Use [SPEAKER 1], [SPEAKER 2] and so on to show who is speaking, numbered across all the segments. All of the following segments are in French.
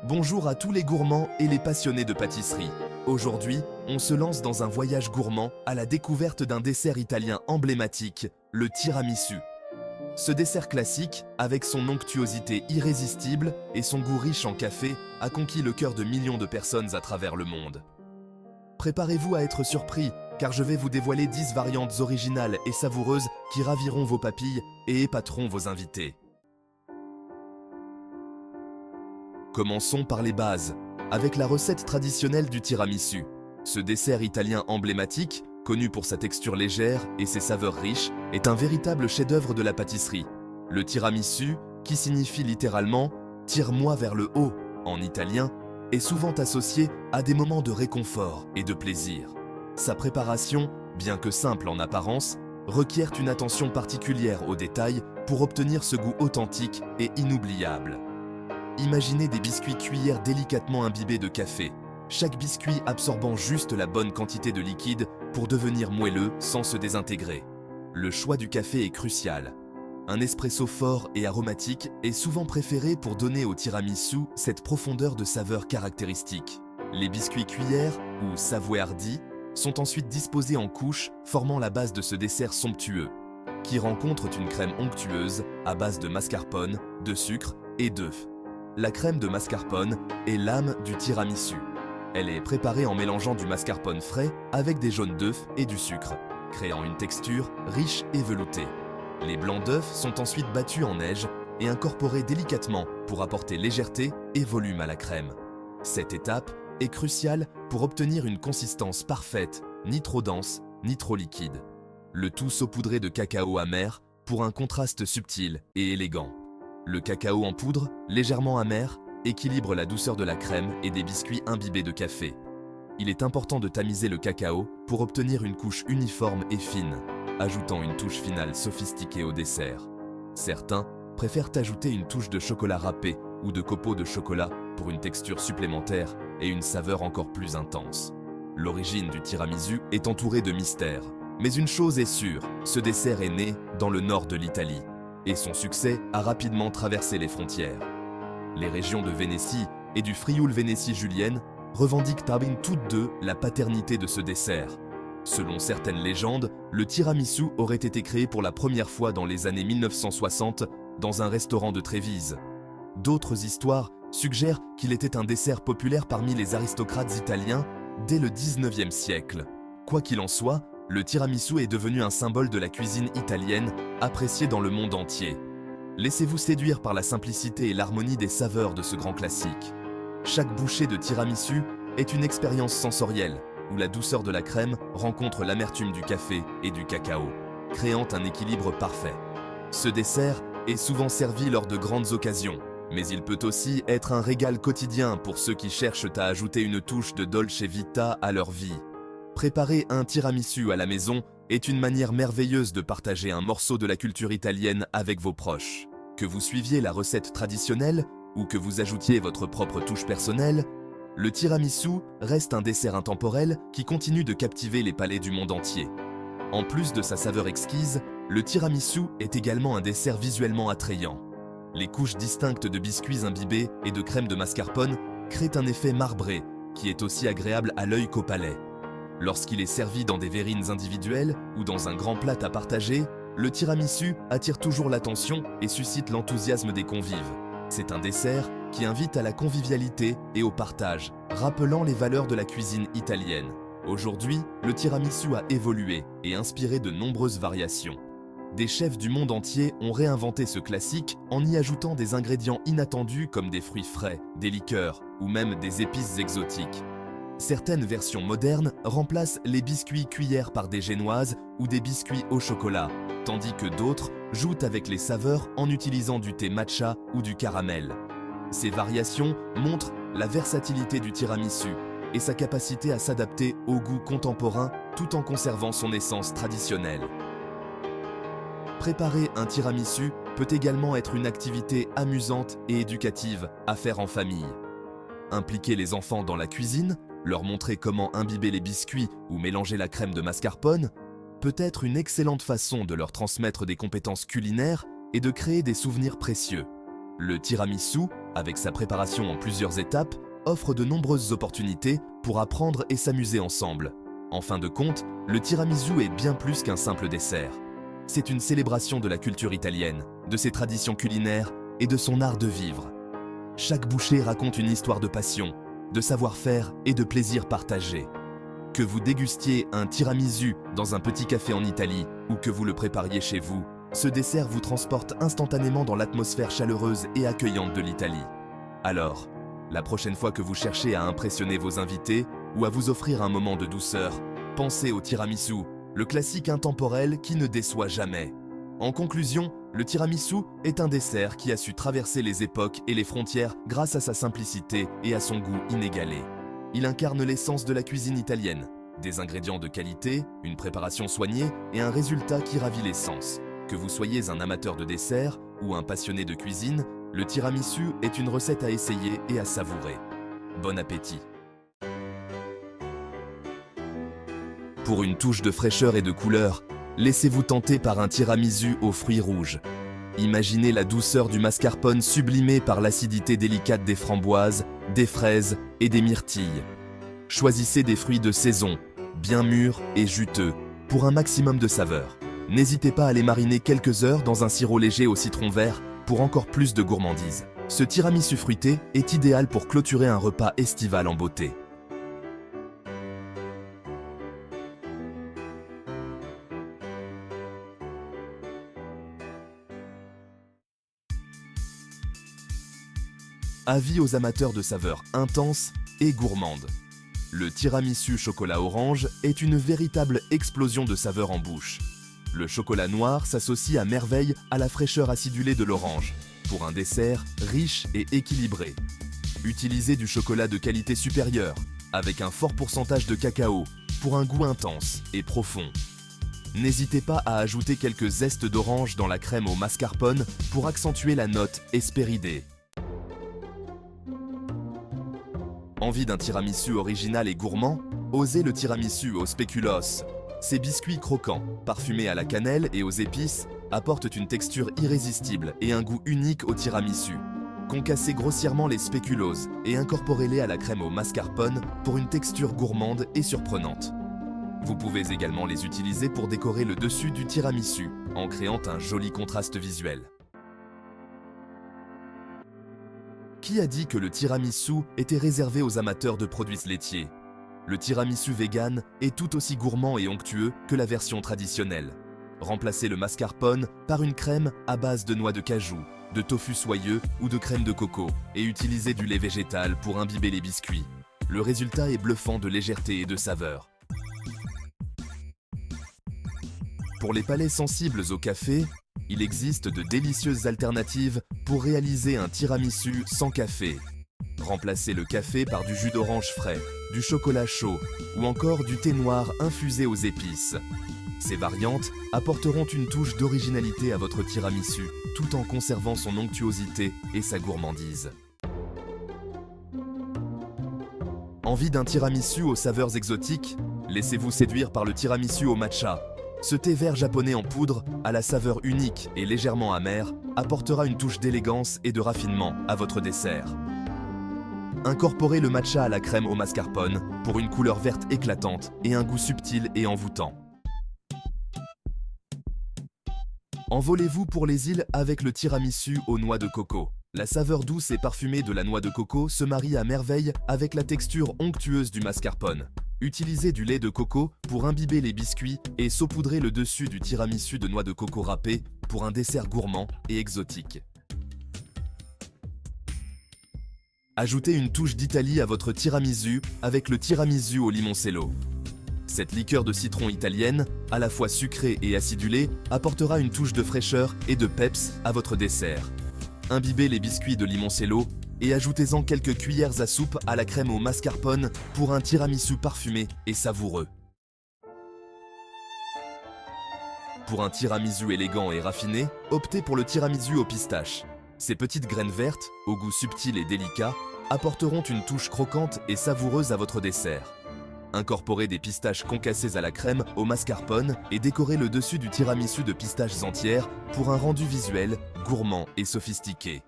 [SPEAKER 1] Bonjour à tous les gourmands et les passionnés de pâtisserie. Aujourd'hui, on se lance dans un voyage gourmand à la découverte d'un dessert italien emblématique, le tiramisu. Ce dessert classique, avec son onctuosité irrésistible et son goût riche en café, a conquis le cœur de millions de personnes à travers le monde. Préparez-vous à être surpris, car je vais vous dévoiler 10 variantes originales et savoureuses qui raviront vos papilles et épateront vos invités. Commençons par les bases, avec la recette traditionnelle du tiramisu. Ce dessert italien emblématique, connu pour sa texture légère et ses saveurs riches, est un véritable chef-d'œuvre de la pâtisserie. Le tiramisu, qui signifie littéralement « tire-moi vers le haut » en italien, est souvent associé à des moments de réconfort et de plaisir. Sa préparation, bien que simple en apparence, requiert une attention particulière aux détails pour obtenir ce goût authentique et inoubliable. Imaginez des biscuits cuillères délicatement imbibés de café, chaque biscuit absorbant juste la bonne quantité de liquide pour devenir moelleux sans se désintégrer. Le choix du café est crucial. Un espresso fort et aromatique est souvent préféré pour donner au tiramisu cette profondeur de saveur caractéristique. Les biscuits cuillères, ou savoiardi, sont ensuite disposés en couches formant la base de ce dessert somptueux, qui rencontre une crème onctueuse à base de mascarpone, de sucre et d'œufs. La crème de mascarpone est l'âme du tiramisu. Elle est préparée en mélangeant du mascarpone frais avec des jaunes d'œufs et du sucre, créant une texture riche et veloutée. Les blancs d'œufs sont ensuite battus en neige et incorporés délicatement pour apporter légèreté et volume à la crème. Cette étape est cruciale pour obtenir une consistance parfaite, ni trop dense, ni trop liquide. Le tout saupoudré de cacao amer pour un contraste subtil et élégant. Le cacao en poudre, légèrement amer, équilibre la douceur de la crème et des biscuits imbibés de café. Il est important de tamiser le cacao pour obtenir une couche uniforme et fine, ajoutant une touche finale sophistiquée au dessert. Certains préfèrent ajouter une touche de chocolat râpé ou de copeaux de chocolat pour une texture supplémentaire et une saveur encore plus intense. L'origine du tiramisu est entourée de mystères. Mais une chose est sûre, ce dessert est né dans le nord de l'Italie. Et son succès a rapidement traversé les frontières. Les régions de Vénétie et du Frioul-Vénétie julienne revendiquent toutes deux la paternité de ce dessert. Selon certaines légendes, le tiramisu aurait été créé pour la première fois dans les années 1960 dans un restaurant de Trévise. D'autres histoires suggèrent qu'il était un dessert populaire parmi les aristocrates italiens dès le 19e siècle. Quoi qu'il en soit, le tiramisu est devenu un symbole de la cuisine italienne, apprécié dans le monde entier. Laissez-vous séduire par la simplicité et l'harmonie des saveurs de ce grand classique. Chaque bouchée de tiramisu est une expérience sensorielle, où la douceur de la crème rencontre l'amertume du café et du cacao, créant un équilibre parfait. Ce dessert est souvent servi lors de grandes occasions, mais il peut aussi être un régal quotidien pour ceux qui cherchent à ajouter une touche de dolce vita à leur vie. Préparer un tiramisu à la maison est une manière merveilleuse de partager un morceau de la culture italienne avec vos proches. Que vous suiviez la recette traditionnelle ou que vous ajoutiez votre propre touche personnelle, le tiramisu reste un dessert intemporel qui continue de captiver les palais du monde entier. En plus de sa saveur exquise, le tiramisu est également un dessert visuellement attrayant. Les couches distinctes de biscuits imbibés et de crème de mascarpone créent un effet marbré qui est aussi agréable à l'œil qu'au palais. Lorsqu'il est servi dans des verrines individuelles ou dans un grand plat à partager, le tiramisu attire toujours l'attention et suscite l'enthousiasme des convives. C'est un dessert qui invite à la convivialité et au partage, rappelant les valeurs de la cuisine italienne. Aujourd'hui, le tiramisu a évolué et inspiré de nombreuses variations. Des chefs du monde entier ont réinventé ce classique en y ajoutant des ingrédients inattendus comme des fruits frais, des liqueurs ou même des épices exotiques. Certaines versions modernes remplacent les biscuits cuillères par des génoises ou des biscuits au chocolat, tandis que d'autres jouent avec les saveurs en utilisant du thé matcha ou du caramel. Ces variations montrent la versatilité du tiramisu et sa capacité à s'adapter aux goûts contemporains tout en conservant son essence traditionnelle. Préparer un tiramisu peut également être une activité amusante et éducative à faire en famille. Impliquer les enfants dans la cuisine, leur montrer comment imbiber les biscuits ou mélanger la crème de mascarpone peut être une excellente façon de leur transmettre des compétences culinaires et de créer des souvenirs précieux. Le tiramisu avec sa préparation en plusieurs étapes, offre de nombreuses opportunités pour apprendre et s'amuser ensemble. En fin de compte, le tiramisu est bien plus qu'un simple dessert. C'est une célébration de la culture italienne, de ses traditions culinaires et de son art de vivre. Chaque bouchée raconte une histoire de passion, de savoir-faire et de plaisir partagé. Que vous dégustiez un tiramisu dans un petit café en Italie ou que vous le prépariez chez vous, ce dessert vous transporte instantanément dans l'atmosphère chaleureuse et accueillante de l'Italie. Alors, la prochaine fois que vous cherchez à impressionner vos invités ou à vous offrir un moment de douceur, pensez au tiramisu, le classique intemporel qui ne déçoit jamais. En conclusion, le tiramisu est un dessert qui a su traverser les époques et les frontières grâce à sa simplicité et à son goût inégalé. Il incarne l'essence de la cuisine italienne, des ingrédients de qualité, une préparation soignée et un résultat qui ravit les sens. Que vous soyez un amateur de dessert ou un passionné de cuisine, le tiramisu est une recette à essayer et à savourer. Bon appétit! Pour une touche de fraîcheur et de couleur, laissez-vous tenter par un tiramisu aux fruits rouges. Imaginez la douceur du mascarpone sublimée par l'acidité délicate des framboises, des fraises et des myrtilles. Choisissez des fruits de saison, bien mûrs et juteux, pour un maximum de saveur. N'hésitez pas à les mariner quelques heures dans un sirop léger au citron vert pour encore plus de gourmandise. Ce tiramisu fruité est idéal pour clôturer un repas estival en beauté. Avis aux amateurs de saveurs intenses et gourmandes. Le tiramisu chocolat orange est une véritable explosion de saveurs en bouche. Le chocolat noir s'associe à merveille à la fraîcheur acidulée de l'orange, pour un dessert riche et équilibré. Utilisez du chocolat de qualité supérieure, avec un fort pourcentage de cacao, pour un goût intense et profond. N'hésitez pas à ajouter quelques zestes d'orange dans la crème au mascarpone pour accentuer la note hespéridée. Envie d'un tiramisu original et gourmand? Osez le tiramisu au spéculoos. Ces biscuits croquants, parfumés à la cannelle et aux épices, apportent une texture irrésistible et un goût unique au tiramisu. Concassez grossièrement les spéculoos et incorporez-les à la crème au mascarpone pour une texture gourmande et surprenante. Vous pouvez également les utiliser pour décorer le dessus du tiramisu, en créant un joli contraste visuel. Qui a dit que le tiramisu était réservé aux amateurs de produits laitiers? Le tiramisu vegan est tout aussi gourmand et onctueux que la version traditionnelle. Remplacez le mascarpone par une crème à base de noix de cajou, de tofu soyeux ou de crème de coco et utilisez du lait végétal pour imbiber les biscuits. Le résultat est bluffant de légèreté et de saveur. Pour les palais sensibles au café, il existe de délicieuses alternatives pour réaliser un tiramisu sans café. Remplacez le café par du jus d'orange frais, du chocolat chaud ou encore du thé noir infusé aux épices. Ces variantes apporteront une touche d'originalité à votre tiramisu, tout en conservant son onctuosité et sa gourmandise. Envie d'un tiramisu aux saveurs exotiques? Laissez-vous séduire par le tiramisu au matcha. Ce thé vert japonais en poudre, à la saveur unique et légèrement amère, apportera une touche d'élégance et de raffinement à votre dessert. Incorporez le matcha à la crème au mascarpone pour une couleur verte éclatante et un goût subtil et envoûtant. Envolez-vous pour les îles avec le tiramisu aux noix de coco. La saveur douce et parfumée de la noix de coco se marie à merveille avec la texture onctueuse du mascarpone. Utilisez du lait de coco pour imbiber les biscuits et saupoudrez le dessus du tiramisu de noix de coco râpé pour un dessert gourmand et exotique. Ajoutez une touche d'Italie à votre tiramisu avec le tiramisu au limoncello. Cette liqueur de citron italienne, à la fois sucrée et acidulée, apportera une touche de fraîcheur et de peps à votre dessert. Imbibez les biscuits de limoncello et ajoutez-en quelques cuillères à soupe à la crème au mascarpone pour un tiramisu parfumé et savoureux. Pour un tiramisu élégant et raffiné, optez pour le tiramisu aux pistaches. Ces petites graines vertes, au goût subtil et délicat, apporteront une touche croquante et savoureuse à votre dessert. Incorporez des pistaches concassées à la crème au mascarpone et décorez le dessus du tiramisu de pistaches entières pour un rendu visuel gourmand et sophistiqué.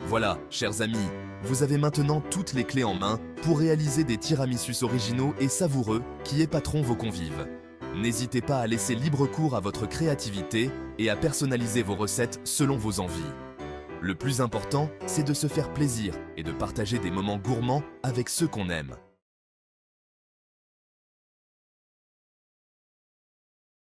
[SPEAKER 1] Voilà, chers amis, vous avez maintenant toutes les clés en main pour réaliser des tiramisus originaux et savoureux qui épateront vos convives. N'hésitez pas à laisser libre cours à votre créativité et à personnaliser vos recettes selon vos envies. Le plus important, c'est de se faire plaisir et de partager des moments gourmands avec ceux qu'on aime.